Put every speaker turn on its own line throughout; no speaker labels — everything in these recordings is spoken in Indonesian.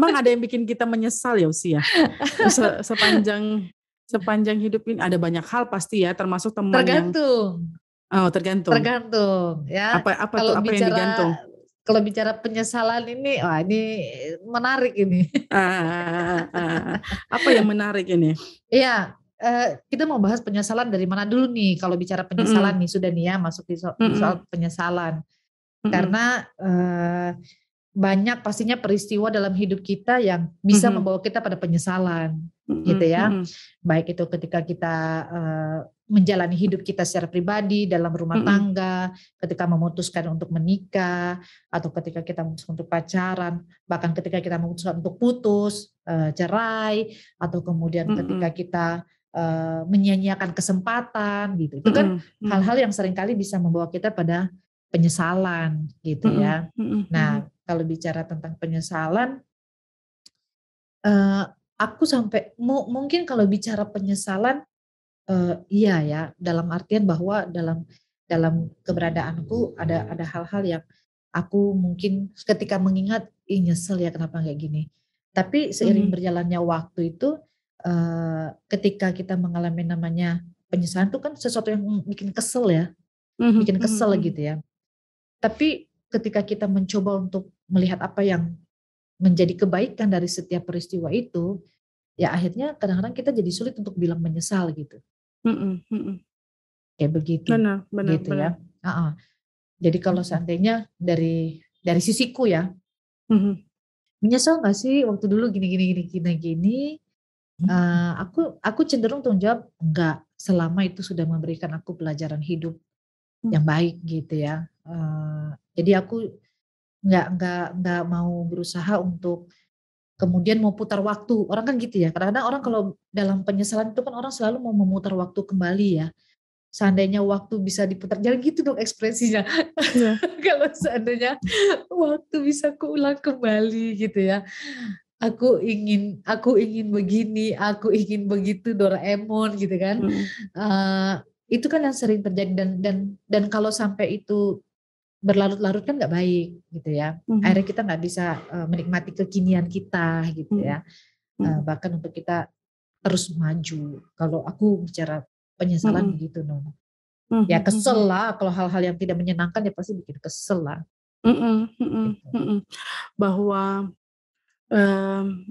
Emang ada yang bikin kita menyesal ya Usi ya? Sepanjang hidup ini ada banyak hal pasti ya, termasuk teman yang
Tergantung.
tergantung.
Tergantung ya.
Apa tuh,
Kalau
apa yang digantung?
bicara penyesalan ini, wah ini menarik ini.
Apa yang menarik ini?
Iya, kita mau bahas penyesalan dari mana dulu nih? Kalau bicara penyesalan
Mm-mm,
nih sudah nih ya masuk di soal
mm-mm,
penyesalan.
mm-mm,
Karena banyak pastinya peristiwa dalam hidup kita yang bisa
mm-mm,
membawa kita pada penyesalan, gitu
mm-mm,
ya.
mm-mm,
Baik itu ketika kita menjalani hidup kita secara pribadi dalam rumah
mm-mm,
tangga, ketika memutuskan untuk menikah, atau ketika kita memutuskan untuk pacaran, bahkan ketika kita memutuskan untuk putus, cerai, atau kemudian ketika
mm-mm,
kita menyia-nyiakan kesempatan, gitu. Itu kan
mm-mm, mm-mm,
hal-hal yang seringkali bisa membawa kita pada penyesalan, gitu
mm-mm,
ya.
mm-mm, mm-mm,
Nah, kalau bicara tentang penyesalan, eh, aku sampai mungkin kalau bicara penyesalan, iya ya, dalam artian bahwa dalam dalam keberadaanku ada hal-hal yang aku mungkin ketika mengingat, nyesel ya kenapa kayak gini. Tapi seiring
mm-mm,
berjalannya waktu itu, ketika kita mengalami namanya penyesalan itu kan sesuatu yang bikin kesel ya,
mm-mm,
bikin kesel
mm-mm,
gitu ya. Tapi ketika kita mencoba untuk melihat apa yang menjadi kebaikan dari setiap peristiwa itu, ya akhirnya kadang-kadang kita jadi sulit untuk bilang menyesal gitu.
mm-mm, mm-mm.
Kayak begitu,
Benar, benar,
gitu
benar.
ya. Jadi kalau seandainya dari sisiku ya,
Mhm,
menyesal nggak sih waktu dulu gini gini gini gini gini? Aku cenderung untuk jawab enggak, selama itu sudah memberikan aku pelajaran hidup yang baik gitu ya. Jadi aku nggak mau berusaha untuk kemudian mau putar waktu. Orang kan gitu ya. Kadang-kadang orang kalau dalam penyesalan itu kan orang selalu mau memutar waktu kembali ya. Seandainya waktu bisa diputar, jangan gitu dong ekspresinya.
iya,
Kalau seandainya waktu bisa keulang kembali gitu ya. Aku ingin begini, aku ingin begitu, Doraemon gitu kan.
mhm,
Eh, itu kan yang sering terjadi dan kalau sampai itu berlarut-larut kan nggak baik gitu ya.
mhm,
Akhirnya kita nggak bisa menikmati kekinian kita gitu
mhm,
ya.
mhm,
Bahkan untuk kita terus maju. Kalau aku bicara penyesalan
mhm,
begitu, Nono. Ya
mhm,
kesel
mhm,
lah kalau hal-hal yang tidak menyenangkan ya pasti bikin kesel lah.
mhm, mhm,
Gitu.
mhm. Bahwa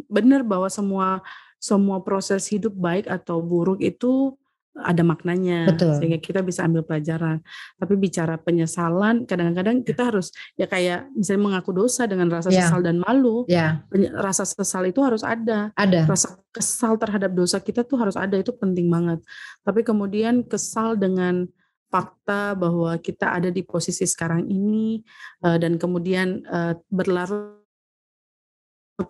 benar bahwa semua semua proses hidup baik atau buruk itu ada maknanya
Betul.
sehingga kita bisa ambil pelajaran. Tapi bicara penyesalan kadang-kadang kita harus ya kayak misalnya mengaku dosa dengan rasa sesal
Ya,
dan malu.
ya
Rasa sesal itu harus ada.
ada.
Rasa kesal terhadap dosa kita tuh harus ada, itu penting banget. Tapi kemudian kesal dengan fakta bahwa kita ada di posisi sekarang ini dan kemudian berlarut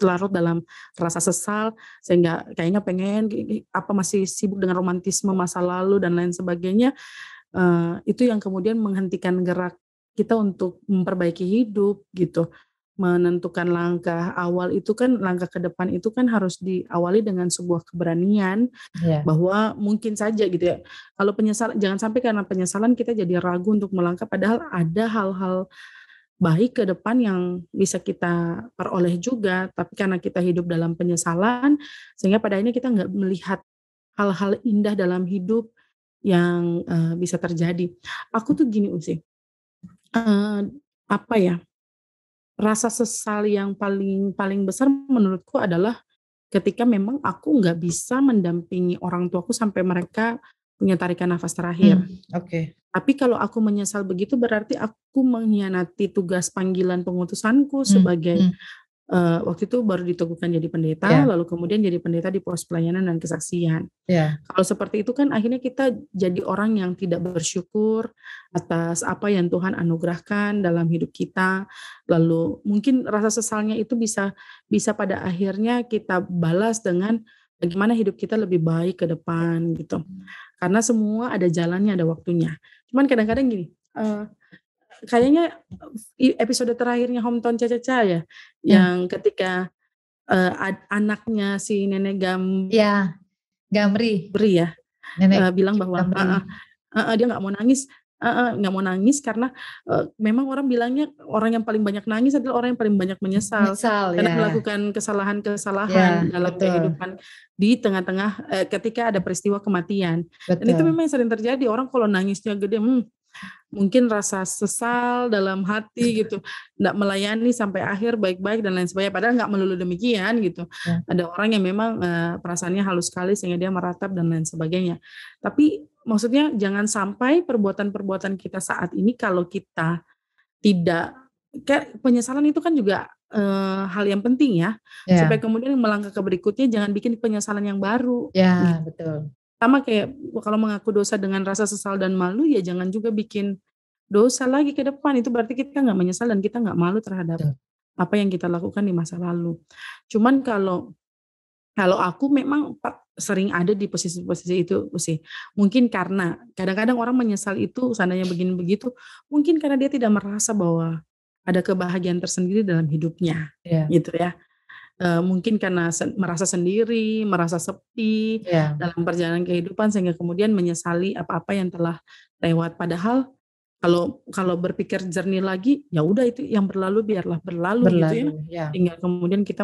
larut dalam rasa sesal sehingga kayaknya pengen apa masih sibuk dengan romantisme masa lalu dan lain sebagainya, itu yang kemudian menghentikan gerak kita untuk memperbaiki hidup gitu. Menentukan langkah awal itu kan, langkah ke depan itu kan harus diawali dengan sebuah keberanian
Ya.
bahwa mungkin saja gitu ya, kalau penyesalan jangan sampai karena penyesalan kita jadi ragu untuk melangkah padahal ada hal-hal baik ke depan yang bisa kita peroleh juga, tapi karena kita hidup dalam penyesalan, sehingga pada akhirnya kita nggak melihat hal-hal indah dalam hidup yang bisa terjadi. Aku tuh gini Uci, eee, apa ya, rasa sesal yang paling paling besar menurutku adalah ketika memang aku nggak bisa mendampingi orang tuaku sampai mereka punya tarikan nafas terakhir.
Oke.
Tapi kalau aku menyesal begitu berarti aku mengkhianati tugas panggilan pengutusanku
Hmm,
sebagai
hmm,
waktu itu baru diteguhkan jadi pendeta,
ya,
lalu kemudian jadi pendeta di pos pelayanan dan kesaksian.
ya,
Kalau seperti itu kan akhirnya kita jadi orang yang tidak bersyukur atas apa yang Tuhan anugerahkan dalam hidup kita. Lalu mungkin rasa sesalnya itu bisa bisa pada akhirnya kita balas dengan bagaimana hidup kita lebih baik ke depan gitu. Karena semua ada jalannya, ada waktunya. Cuman kadang-kadang gini, kayaknya episode terakhirnya Hometown Cha-Cha-Cha ya,
ya,
yang ketika anaknya si Nenek
ya, Gamri,
Gambri ya,
nenek
bilang bahwa
Gamri.
dia nggak mau nangis, nggak mau nangis karena, memang orang bilangnya orang yang paling banyak nangis adalah orang yang paling banyak menyesal.
Menyesal
Karena
ya.
melakukan
Ya,
kesalahan-kesalahan dalam
betul.
kehidupan di tengah-tengah, ketika ada peristiwa kematian. Dan itu
Betul.
memang yang sering terjadi, orang kalau nangisnya gede, mungkin rasa sesal dalam hati gitu, nggak melayani sampai akhir baik-baik dan lain sebagainya, padahal nggak melulu demikian gitu.
Ya.
Ada orang yang memang, perasaannya halus sekali sehingga dia meratap dan lain sebagainya. Tapi maksudnya jangan sampai perbuatan-perbuatan kita saat ini kalau kita tidak kayak penyesalan itu kan juga, hal yang penting ya, supaya
Ya.
kemudian melangkah ke berikutnya jangan bikin penyesalan yang baru, gitu.
Ya, betul.
Sama kayak kalau mengaku dosa dengan rasa sesal dan malu, ya jangan juga bikin dosa lagi ke depan, itu berarti kita nggak menyesal dan kita nggak malu terhadap
Betul.
apa yang kita lakukan di masa lalu. Cuman kalau aku memang sering ada di posisi-posisi itu sih. Mungkin karena kadang-kadang orang menyesal itu seandainya begini begitu, mungkin karena dia tidak merasa bahwa ada kebahagiaan tersendiri dalam hidupnya,
Ya.
gitu ya. Mungkin karena merasa sendiri, merasa sepi
Ya.
dalam perjalanan kehidupan sehingga kemudian menyesali apa-apa yang telah lewat. Padahal kalau kalau berpikir jernih lagi, ya udah itu yang berlalu biarlah berlalu gitu ya.
Berlalu, ya.
Tinggal kemudian kita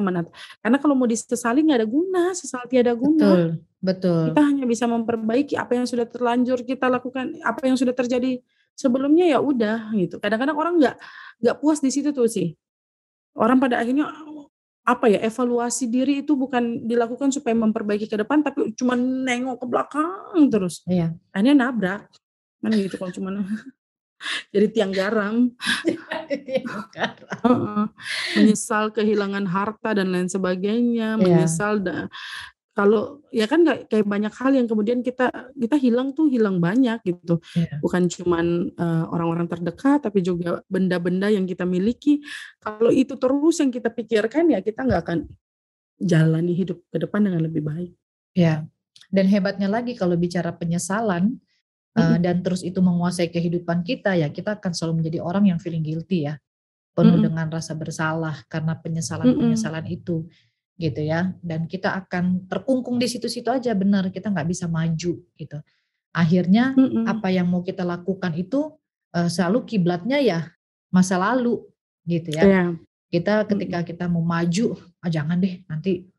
karena kalau mau disesali nggak ada guna, sesal tiada guna.
Betul, betul.
Kita hanya bisa memperbaiki apa yang sudah terlanjur kita lakukan, apa yang sudah terjadi sebelumnya ya udah gitu. Kadang-kadang orang nggak puas di situ tuh sih. Orang pada akhirnya apa ya, evaluasi diri itu bukan dilakukan supaya memperbaiki ke depan, tapi cuma nengok ke belakang terus.
Iya.
Akhirnya nabrak, kan gitu kalau cuman jadi tiang garam. Heeh, menyesal kehilangan harta dan lain sebagainya,
Iya.
menyesal kalau ya kan kayak banyak hal yang kemudian kita hilang tuh hilang banyak gitu.
Iya.
Bukan cuman, orang-orang terdekat tapi juga benda-benda yang kita miliki. Kalau itu terus yang kita pikirkan ya kita nggak akan jalani hidup ke depan dengan lebih baik.
Ya, dan hebatnya lagi kalau bicara penyesalan,
Mhm,
dan terus itu menguasai kehidupan kita, ya kita akan selalu menjadi orang yang feeling guilty ya, penuh
mhm,
dengan rasa bersalah karena
mhm,
penyesalan-penyesalan itu, gitu ya. Dan kita akan terkungkung di situ-situ aja, benar, kita nggak bisa maju gitu. Akhirnya
mhm,
apa yang mau kita lakukan itu, selalu kiblatnya ya masa lalu, gitu ya.
iya,
Kita
mhm,
ketika kita mau maju, "Ah jangan deh nanti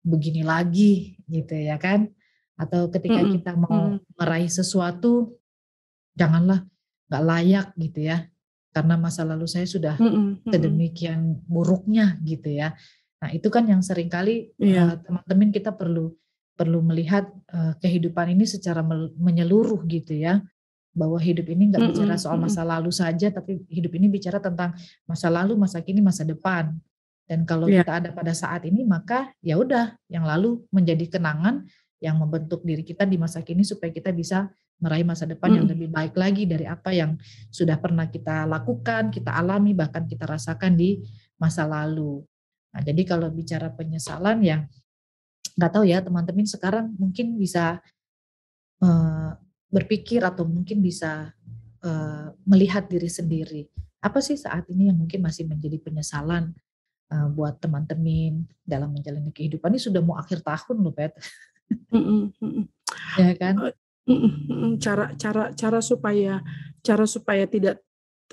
begini lagi," gitu ya kan. Atau ketika
mhm,
kita mau
mhm,
meraih sesuatu, "Janganlah, nggak layak," gitu ya. Karena masa lalu saya sudah
mhm, mhm,
sedemikian buruknya gitu ya. Nah itu kan yang seringkali,
iya,
teman-teman kita perlu perlu melihat, kehidupan ini secara menyeluruh gitu ya. Bahwa hidup ini nggak bicara
mhm,
soal
mhm,
masa lalu saja, tapi hidup ini bicara tentang masa lalu, masa kini, masa depan. Dan kalau
iya,
kita ada pada saat ini, maka ya udah, yang lalu menjadi kenangan yang membentuk diri kita di masa kini supaya kita bisa meraih masa depan yang
mhm,
lebih baik lagi dari apa yang sudah pernah kita lakukan, kita alami, bahkan kita rasakan di masa lalu. Nah, jadi kalau bicara penyesalan ya nggak tahu ya teman-teman sekarang mungkin bisa Eee, berpikir atau mungkin bisa, melihat diri sendiri. Apa sih saat ini yang mungkin masih menjadi penyesalan, buat teman-teman dalam menjalani kehidupan ini sudah mau akhir tahun loh, Pet.
mhm, mhm.
Ya kan?
Mhm, mhm, cara supaya tidak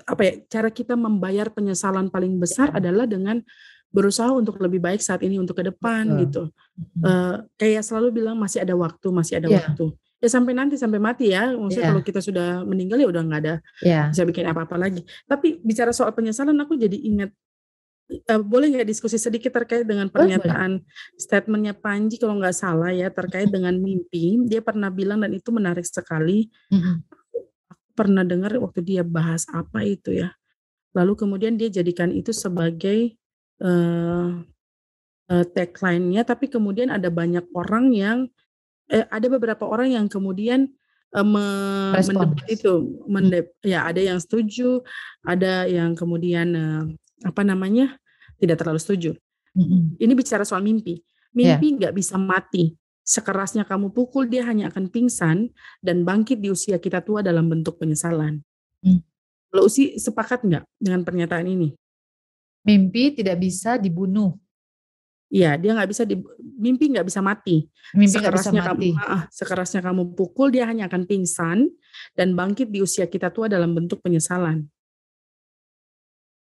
apa ya, cara kita membayar penyesalan paling besar
Ya,
adalah dengan berusaha untuk lebih baik saat ini untuk ke depan
betul.
gitu.
Mhm.
Kayak selalu bilang masih ada waktu, masih ada
Iya,
waktu. Ya sampai nanti, sampai mati ya, maksudnya kalau
iya,
kita sudah meninggal ya udah nggak ada
iya,
bisa bikin apa-apa lagi. Tapi bicara soal penyesalan aku jadi ingat, boleh nggak diskusi sedikit terkait dengan
boleh, boleh.
pernyataan statement-nya Panji kalau nggak salah ya, terkait dengan mimpi. Dia pernah bilang dan itu menarik sekali,
Mhm,
aku pernah dengar waktu dia bahas apa itu ya, lalu kemudian dia jadikan itu sebagai, eee tagline-nya, tapi kemudian ada banyak orang yang ada beberapa orang yang kemudian,
respon.
mendebat itu,
Mhm,
ya ada yang setuju, ada yang kemudian, apa namanya, tidak terlalu setuju.
mhm,
Ini bicara soal mimpi.
iya,
Mimpi nggak bisa mati, sekerasnya kamu pukul dia hanya akan pingsan dan bangkit di usia kita tua dalam bentuk penyesalan.
mmm.
Kalau Usi sepakat nggak dengan pernyataan ini?
Mimpi tidak bisa dibunuh,
Iya, dia nggak bisa mimpi nggak bisa mati.
Mimpi nggak bisa mati.
Sekerasnya kamu pukul, dia hanya akan pingsan dan bangkit di usia kita tua dalam bentuk penyesalan.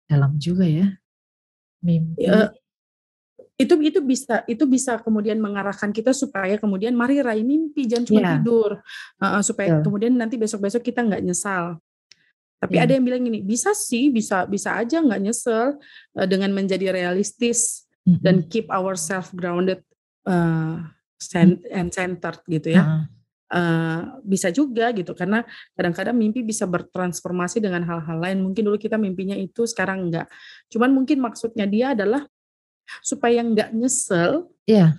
Dalam juga ya,
Eee,
mimpi.
itu bisa kemudian mengarahkan kita supaya kemudian mari raih mimpi, jangan cuma
Iya,
tidur. Heeh, supaya
betul.
kemudian nanti besok-besok kita nggak nyesal. Tapi ada
Iya.
yang bilang gini, bisa sih, bisa aja nggak nyesel, dengan menjadi realistis dan
Mhm.
keep ourselves grounded,
Mmm,
and centered gitu ya.
heeh.
Bisa juga gitu, karena kadang-kadang mimpi bisa bertransformasi dengan hal-hal lain. Mungkin dulu kita mimpinya itu, sekarang enggak. Cuman mungkin maksudnya dia adalah supaya nggak nyesel,
Iya,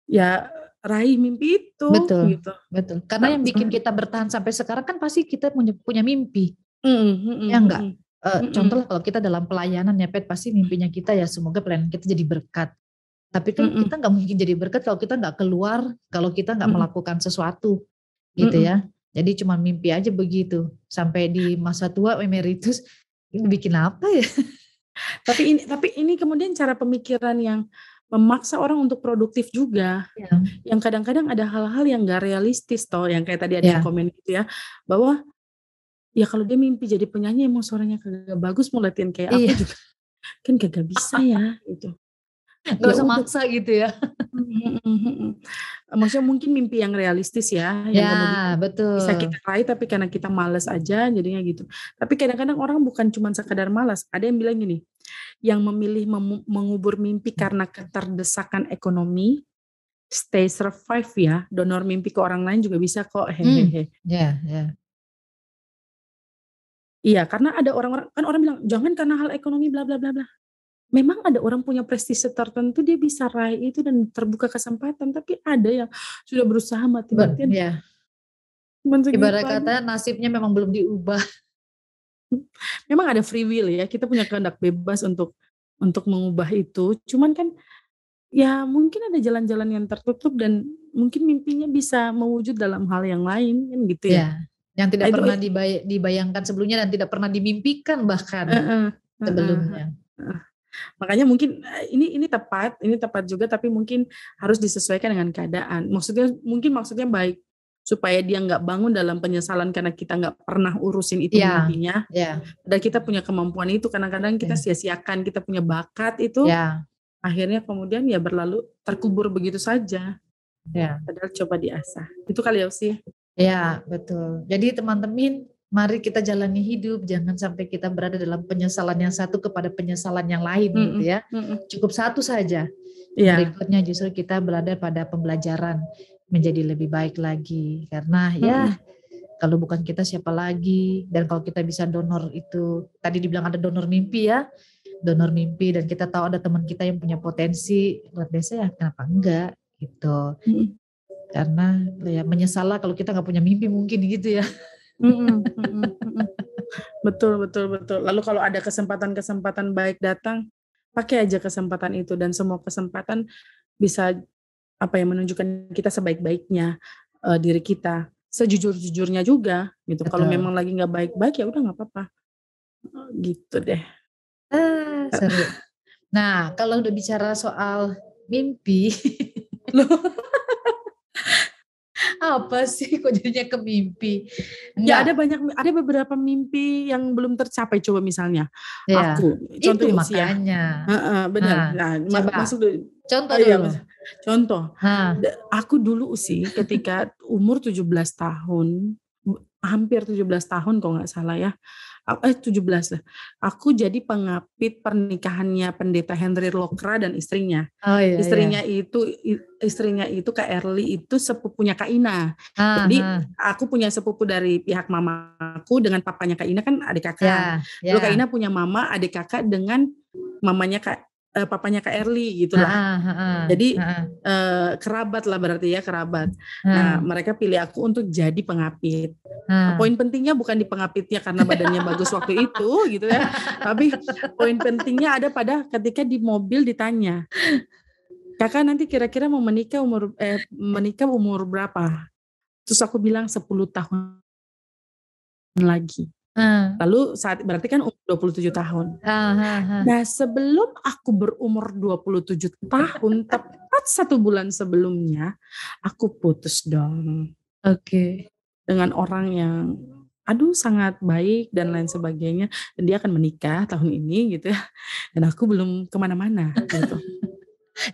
ya raih mimpi itu
betul,
gitu.
betul. Karena yang bikin kita bertahan sampai sekarang kan pasti kita punya punya mimpi,
Mhm mhm
ya enggak?
mhm.
Contohlah
Mhm
kalau kita dalam pelayanan ya Pet, pasti mimpinya kita ya semoga pelayanan kita jadi berkat. Tapi kan
mhm
kita nggak mungkin jadi berkat kalau kita nggak keluar, kalau kita nggak
mhm
melakukan sesuatu, gitu
mhm.
ya. Jadi cuma mimpi aja begitu, sampai di masa tua emeritus, ini bikin apa ya?
Tapi ini kemudian cara pemikiran yang memaksa orang untuk produktif juga.
Iya,
Yang kadang-kadang ada hal-hal yang nggak realistis toh, yang kayak tadi ada yang
iya,
komen gitu ya, bahwa ya kalau dia mimpi jadi penyanyi emang suaranya kagak bagus mau latihan kayak apa
iya,
juga kan kagak bisa ya gitu.
nggak
Ya
usah
udah,
maksa gitu ya.
mhm mhm. Maksudnya mungkin mimpi yang realistis ya, yang kemudian
Ya,
bisa kita
betul.
raih tapi karena kita malas aja jadinya gitu. Tapi kadang-kadang orang bukan cuman sekadar malas, ada yang bilang gini, yang memilih mengubur mimpi karena keterdesakan ekonomi, stay survive ya, donor mimpi ke orang lain juga bisa kok,
Mmm,
hehehe.
ya, ya.
Iya, karena ada orang-orang kan orang bilang, "Jangan karena hal ekonomi bla bla bla bla." Memang ada orang punya prestise tertentu dia bisa raih itu dan terbuka kesempatan, tapi ada yang sudah berusaha mati-matian
Ya,
cuman
ibarat
segitu aja.
kata nasibnya memang belum diubah.
Memang ada free will ya, kita punya kehendak bebas untuk mengubah itu, cuman kan ya mungkin ada jalan-jalan yang tertutup dan mungkin mimpinya bisa mewujud dalam hal yang lain kan gitu ya.
Ya, yang
Nah
tidak
itu
pernah dibayangkan sebelumnya dan tidak pernah dimimpikan bahkan
heeh heeh
sebelumnya.
heeh. Makanya mungkin, ini tepat juga tapi mungkin harus disesuaikan dengan keadaan. Maksudnya baik, supaya dia nggak bangun dalam penyesalan karena kita nggak pernah urusin itu
Iya,
mimpinya,
iya,
dan kita punya kemampuan itu, kadang-kadang kita
iya,
sia-siakan, kita punya bakat itu,
iya,
akhirnya kemudian ya berlalu terkubur begitu saja,
iya.
padahal coba diasah. Itu kali ya sih.
Ya, betul. Jadi teman-teman, mari kita jalani hidup, jangan sampai kita berada dalam penyesalan yang satu kepada penyesalan yang lain gitu
Mhm
ya.
mhm.
Cukup satu saja.
Iya,
Berikutnya justru kita berada pada pembelajaran menjadi lebih baik lagi. Karena ya
mhm
kalau bukan kita siapa lagi, dan kalau kita bisa donor itu, tadi dibilang ada donor mimpi ya, donor mimpi dan kita tahu ada teman kita yang punya potensi luar biasa ya kenapa enggak gitu.
mhm
Karena ya menyesal kalau kita nggak punya mimpi mungkin gitu ya.
mhm mhm mhm. Betul betul betul. Lalu kalau ada kesempatan-kesempatan baik datang, pakai aja kesempatan itu dan semua kesempatan bisa, apa ya, menunjukkan kita sebaik-baiknya, diri kita, sejujur-jujurnya juga gitu. Kalau
Betul.
memang lagi nggak baik-baik, ya udah nggak apa-apa, gitu deh.
Seru. Nah, kalau udah bicara soal mimpi,
Loh,
apa sih kok jadinya ke mimpi?
ya
Enggak,
ada beberapa mimpi yang belum tercapai, coba misalnya
ya.
aku,
Itu
contoh ya sih ya,
makanya.
heeh, bener.
Nah,
Nah,
coba
masuk dulu,
contoh
oh iya
dulu.
contoh,
Nah,
aku dulu sih ketika umur 17 tahun, hampir 17 tahun kalau nggak salah ya, 17 lah, aku jadi pengapit pernikahannya Pendeta Henry Lokra dan istrinya.
oh iya iya.
Istrinya itu Kak Erli itu sepupunya Kak Ina.
Ah,
Jadi
ah.
aku punya sepupu dari pihak mamaku dengan papanya Kak Ina kan adik kakak.
Ya,
Lalu Kak
ya.
Ina punya mama adik kakak dengan papanya Kak Erli gitulah.
Heeh, heeh,
Jadi
heeh.
kerabat lah berarti ya, kerabat. Nah,
Heeh,
mereka pilih aku untuk jadi pengapit.
heeh.
Poin pentingnya bukan di pengapitnya karena badannya bagus waktu itu gitu ya, tapi poin pentingnya ada pada ketika di mobil ditanya, "Kakak nanti kira-kira mau menikah umur berapa?" Terus aku bilang 10 tahun lagi.
Ah.
Lalu berarti kan umur 27 tahun. Nah, sebelum aku berumur 27 tahun, tepat 1 bulan sebelumnya, aku putus dong.
Oke.
Dengan orang yang, aduh sangat baik dan lain sebagainya. Dan dia akan menikah tahun ini gitu ya. Dan aku belum kemana-mana gitu.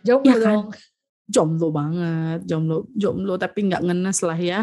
Jomblo
Ya kan?
dong.
Jomblo banget, jomblo tapi nggak ngenes lah ya.